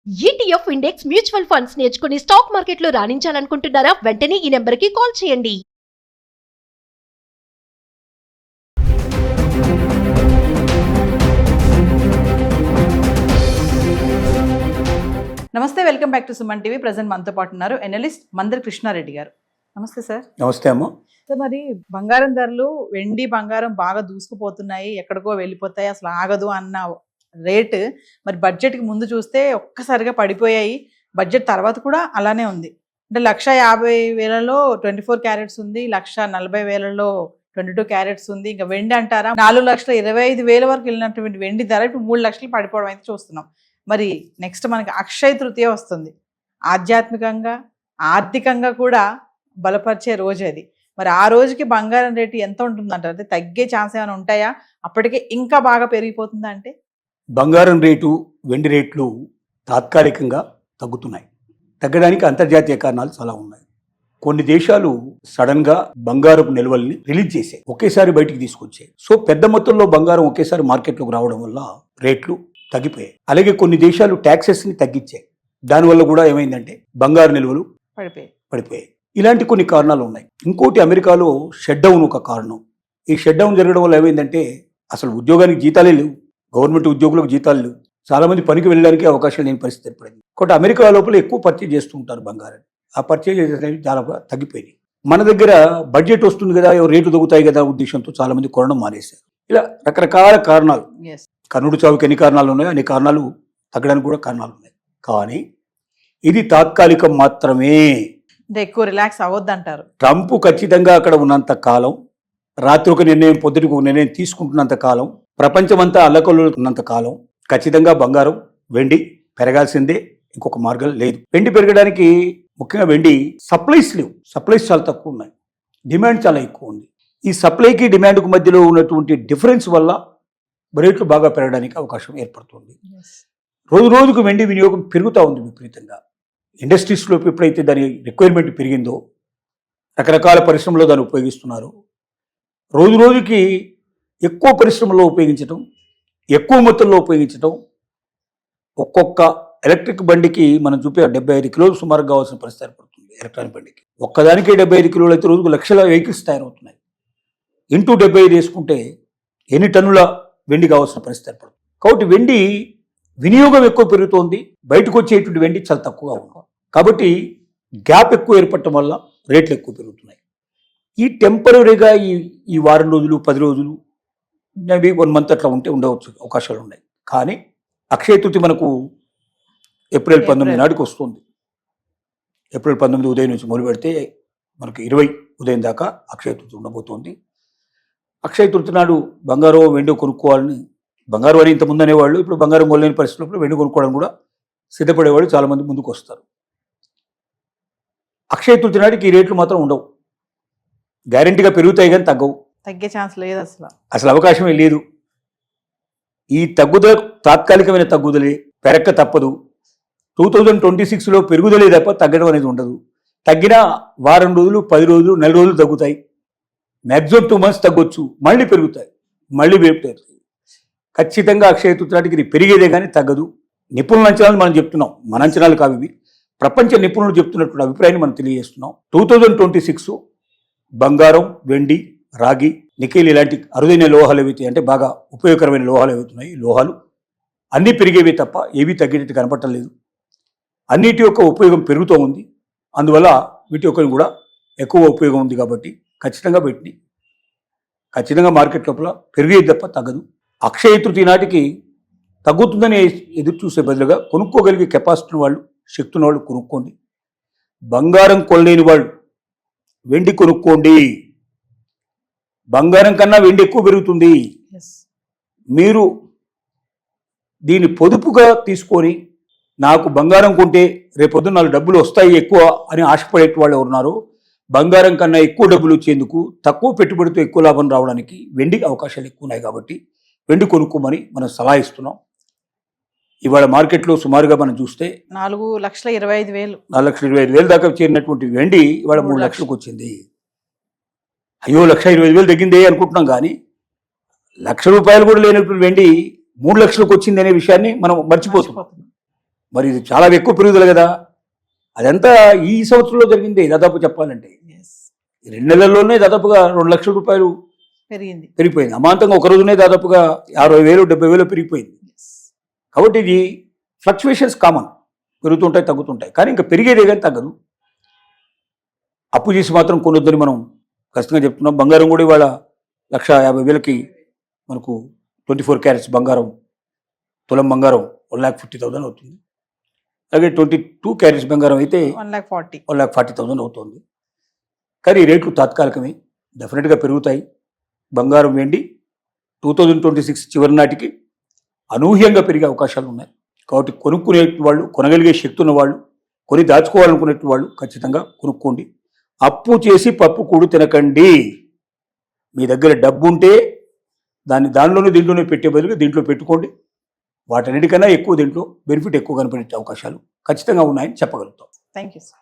ETF index mutual funds నేర్చుకుని stock మార్కెట్లో రాణించాలనుకుంటున్నారా? వెంటనే ఈ నెంబర్కి కాల్ చేయండి. నమస్తే, welcome back to Suman TV. Present మనతో పాటు ఉన్నారు ఎనలిస్ట్ మందర్ కృష్ణారెడ్డి గారు. నమస్తే సార్. నమస్తే అమ్మ. సార్, మరి బంగారం ధరలు, వెండి బంగారం బాగా దూసుకుపోతున్నాయి, ఎక్కడికో వెళ్ళిపోతాయి, అసలు ఆగదు అన్న రేటు మరి బడ్జెట్కి ముందు చూస్తే ఒక్కసారిగా పడిపోయాయి. బడ్జెట్ తర్వాత కూడా అలానే ఉంది. అంటే 1,50,000లో 24 క్యారెట్స్ ఉంది, 1,40,000లో 22 క్యారెట్స్ ఉంది. ఇంకా వెండి అంటారా 4,25,000 వరకు వెళ్ళినటువంటి వెండి ధర ఇప్పుడు 3 లక్షలు పడిపోవడం అయితే చూస్తున్నాం. మరి నెక్స్ట్ మనకి అక్షయ తృతీయ వస్తుంది. ఆధ్యాత్మికంగా, ఆర్థికంగా కూడా బలపరిచే రోజు అది. మరి ఆ రోజుకి బంగారం రేటు ఎంత ఉంటుందంటారు? అంటే తగ్గే ఛాన్స్ ఏమైనా ఉంటాయా? అప్పటికే ఇంకా బాగా పెరిగిపోతుందా? అంటే బంగారం రేటు, వెండి రేట్లు తాత్కాలికంగా తగ్గుతున్నాయి. తగ్గడానికి అంతర్జాతీయ కారణాలు చాలా ఉన్నాయి. కొన్ని దేశాలు సడన్ గా బంగారపు నిల్వల్ని రిలీజ్ చేసాయి, ఒకేసారి బయటికి తీసుకొచ్చాయి. సో పెద్ద మొత్తంలో బంగారం ఒకేసారి మార్కెట్లోకి రావడం వల్ల రేట్లు తగ్గిపోయాయి. అలాగే కొన్ని దేశాలు ట్యాక్సెస్ ని తగ్గించాయి, దానివల్ల కూడా ఏమైందంటే బంగారు నిల్వలు పడిపోయాయి. ఇలాంటి కొన్ని కారణాలు ఉన్నాయి. ఇంకోటి, అమెరికాలో షట్ డౌన్ ఒక కారణం. ఈ షట్ డౌన్ జరగడం వల్ల ఏమైందంటే అసలు ఉద్యోగానికి జీతాలే లేవు, గవర్నమెంట్ ఉద్యోగులకు జీతాలు లేవు, చాలా మంది పనికి వెళ్ళడానికి అవకాశం లేని పరిస్థితి ఏర్పడింది. కాబట్టి అమెరికా లోపల ఎక్కువ పర్చేజ్ చేస్తూ ఉంటారు బంగారాన్ని. ఆ పర్చేజ్ అనేవి చాలా తగ్గిపోయింది. మన దగ్గర బడ్జెట్ వస్తుంది కదా, రేట్లు తగ్గుతాయి కదా ఉద్దేశంతో చాలా మంది కొనడం మానేశారు. ఇలా రకరకాల కారణాలు, కన్నుడు చావుకి ఎన్ని కారణాలు ఉన్నాయో అన్ని కారణాలు తగ్గడానికి కూడా కారణాలు ఉన్నాయి. కానీ ఇది తాత్కాలికం మాత్రమే. ఎక్కువ రిలాక్స్ అవ్వద్దంటారు. ట్రంప్ ఖచ్చితంగా అక్కడ ఉన్నంత కాలం, రాత్రి ఒక నిర్ణయం, పొద్దుటికి ఒక నిర్ణయం తీసుకుంటున్నంత కాలం, ప్రపంచమంతా అల్లకల్లోలు ఉన్నంత కాలం ఖచ్చితంగా బంగారం, వెండి పెరగాల్సిందే. ఇంకొక మార్గం లేదు. వెండి పెరగడానికి ముఖ్యంగా వెండి సప్లైస్ లేవు. సప్లైస్ చాలా తక్కువ ఉన్నాయి, డిమాండ్ చాలా ఎక్కువ ఉంది. ఈ సప్లైకి డిమాండ్కు మధ్యలో ఉన్నటువంటి డిఫరెన్స్ వల్ల రేట్లు బాగా పెరగడానికి అవకాశం ఏర్పడుతుంది. రోజు రోజుకు వెండి వినియోగం పెరుగుతూ ఉంది విపరీతంగా. ఇండస్ట్రీస్లో ఎప్పుడైతే దాని రిక్వైర్మెంట్ పెరిగిందో, రకరకాల పరిశ్రమలో దాన్ని ఉపయోగిస్తున్నారు. రోజు రోజుకి ఎక్కువ పరిశ్రమలో ఉపయోగించడం, ఎక్కువ మొత్తంలో ఉపయోగించడం, ఒక్కొక్క ఎలక్ట్రిక్ బండికి మనం చూపే 75 కిలోలు సుమారు కావాల్సిన పరిస్థితి ఏర్పడుతుంది. ఎలక్ట్రానిక్ బండికి ఒక్కదానికే 75 కిలోలు అయితే రోజుకు లక్షల వెహికల్స్ తయారవుతున్నాయి. ఇంటూ 75 వేసుకుంటే ఎన్ని టన్నుల వెండి కావాల్సిన పరిస్థితి ఏర్పడుతుంది. కాబట్టి వెండి వినియోగం ఎక్కువ పెరుగుతోంది, బయటకు వచ్చేటువంటి వెండి చాలా తక్కువగా ఉంది. కాబట్టి గ్యాప్ ఎక్కువ ఏర్పడటం వల్ల రేట్లు ఎక్కువ పెరుగుతున్నాయి. ఈ టెంపరీగా ఈ వారం రోజులు, 10 రోజులు, మేబీ 1 మంత్ అట్లా ఉండవచ్చు, అవకాశాలు ఉన్నాయి. కానీ అక్షయ తృతీయ మనకు ఏప్రిల్ 19 నాటికి వస్తుంది. ఏప్రిల్ 19 ఉదయం నుంచి మొదలు పెడితే మనకు 20 ఉదయం దాకా అక్షయ తృతీయ ఉండబోతోంది. అక్షయ తృతీయ నాడు బంగారం, వెండి కొనుక్కోవాలని, బంగారం అని ఇంతకుముందు అనేవాళ్ళు, ఇప్పుడు బంగారం మొదలైన పరిస్థితుల్లో వెండి కొనుక్కోవడం కూడా సిద్ధపడేవాళ్ళు చాలామంది ముందుకు వస్తారు. అక్షయ తృతీయ నాటికి ఈ రేట్లు మాత్రం ఉండవు, గ్యారెంటీగా పెరుగుతాయి కానీ తగ్గవు. తగ్గే ఛాన్స్ లేదు, అసలు అవకాశమే లేదు. ఈ తగ్గుదల తాత్కాలికమైన తగ్గుదలే, పెరక్క తప్పదు. 2026లో పెరుగుదలే తప్ప తగ్గడం అనేది ఉండదు. తగ్గినా వారం రోజులు, 10 రోజులు, నెల రోజులు తగ్గుతాయి. మ్యాక్సిమం 2 మంత్స్ తగ్గొచ్చు, మళ్ళీ పెరుగుతాయి, మళ్ళీ పెరుగుతాయి. ఖచ్చితంగా అక్షయ తృతీయానికి ఇది పెరిగేదే కానీ తగ్గదు. నిపుణుల అంచనాలు మనం చెప్తున్నాం, మన అంచనాలు కావు ఇవి. ప్రపంచ నిపుణులు చెప్తున్నటువంటి అభిప్రాయాన్ని మనం తెలియజేస్తున్నాం. 2026 బంగారం, వెండి, రాగి, నికెల్ ఇలాంటి అరుదైన లోహాలు ఏవైతే, అంటే బాగా ఉపయోగకరమైన లోహాలు ఏవైతున్నాయి, లోహాలు అన్నీ పెరిగేవి తప్ప ఏవీ తగ్గేటట్టు కనపడటం లేదు. అన్నిటి యొక్క ఉపయోగం పెరుగుతూ ఉంది. అందువల్ల వీటి యొక్క కూడా ఎక్కువ ఉపయోగం ఉంది. కాబట్టి ఖచ్చితంగా వీటిని ఖచ్చితంగా మార్కెట్ లోపల పెరిగేది తప్ప తగ్గదు. అక్షయ తృతీయ నాటికి తగ్గుతుందని ఎదురు చూసే బదులుగా కొనుక్కోగలిగే కెపాసిటీ వాళ్ళు, శక్తి ఉన్న వాళ్ళు కొనుక్కోండి. బంగారం కొనలేని వాళ్ళు వెండి కొనుక్కోండి. బంగారం కన్నా వెండి ఎక్కువ పెరుగుతుంది. మీరు దీన్ని పొదుపుగా తీసుకొని, నాకు బంగారం కొంటే రేపొద్దున 4 డబ్బులు వస్తాయి ఎక్కువ అని ఆశపడే వాళ్ళు ఎవరున్నారో, బంగారం కన్నా ఎక్కువ డబ్బులు వచ్చేందుకు, తక్కువ పెట్టుబడితో ఎక్కువ లాభం రావడానికి వెండికి అవకాశాలు ఎక్కువ ఉన్నాయి. కాబట్టి వెండి కొనుక్కోమని మనం సలహా ఇస్తున్నాం. ఇవాళ మార్కెట్లో సుమారుగా మనం చూస్తే 4,25,000 దాకా చేరినటువంటి వెండి ఇవాళ 3 లక్షలకు వచ్చింది. అయ్యో 1,25,000 తగ్గిందే అనుకుంటున్నాం, కానీ ₹1,00,000 కూడా లేనటువంటి వెండి 3 లక్షలకు వచ్చింది అనే విషయాన్ని మనం మర్చిపోతున్నాం. మరి ఇది చాలా ఎక్కువ పెరుగుదల కదా. అదంతా ఈ సంవత్సరంలో జరిగింది దాదాపు చెప్పాలంటే. Yes. ఈ 2 నెలల్లోనే దాదాపుగా 2 లక్షల రూపాయలు పెరిగింది. పెరిగిపోయింది. అమాంతంగా ఒక రోజునే దాదాపుగా 60,000 70,000 పెరిగిపోయింది. Yes. కాబట్టి ఇది ఫ్లక్చువేషన్స్ కామన్, పెరుగుతుంటాయి తగ్గుతుంటాయి, కానీ ఇంకా పెరిగేదే కానీ తగ్గదు. అప్పు చేసి మాత్రం కొనొద్దని మనం ఖచ్చితంగా చెప్తున్నాం. బంగారం కూడా ఇవాళ 1,50,000కి మనకు 24 క్యారెట్స్ బంగారం, తులం బంగారం 1,50,000 అవుతుంది. అలాగే 22 క్యారెట్స్ బంగారం అయితే 1,40,000. 1,40,000 అవుతుంది. కానీ ఈ రేట్లు తాత్కాలికమే, డెఫినెట్గా పెరుగుతాయి. బంగారం వెండి 2026 చివరి నాటికి అనూహ్యంగా పెరిగే అవకాశాలు ఉన్నాయి. కాబట్టి కొనుక్కునే వాళ్ళు, కొనగలిగే శక్తి ఉన్న వాళ్ళు, కొని దాచుకోవాలనుకునే వాళ్ళు ఖచ్చితంగా కొనుక్కోండి. అప్పు చేసి పప్పు కూడు తినకండి. మీ దగ్గర డబ్బు ఉంటే దానిలోనే దీంట్లోనే పెట్టే బదులుగా దీంట్లో పెట్టుకోండి. వాటన్నిటికన్నా ఎక్కువ దీంట్లో బెనిఫిట్ ఎక్కువ కనపడే అవకాశాలు ఖచ్చితంగా ఉన్నాయని చెప్పగలుగుతాం. Thank you, sir.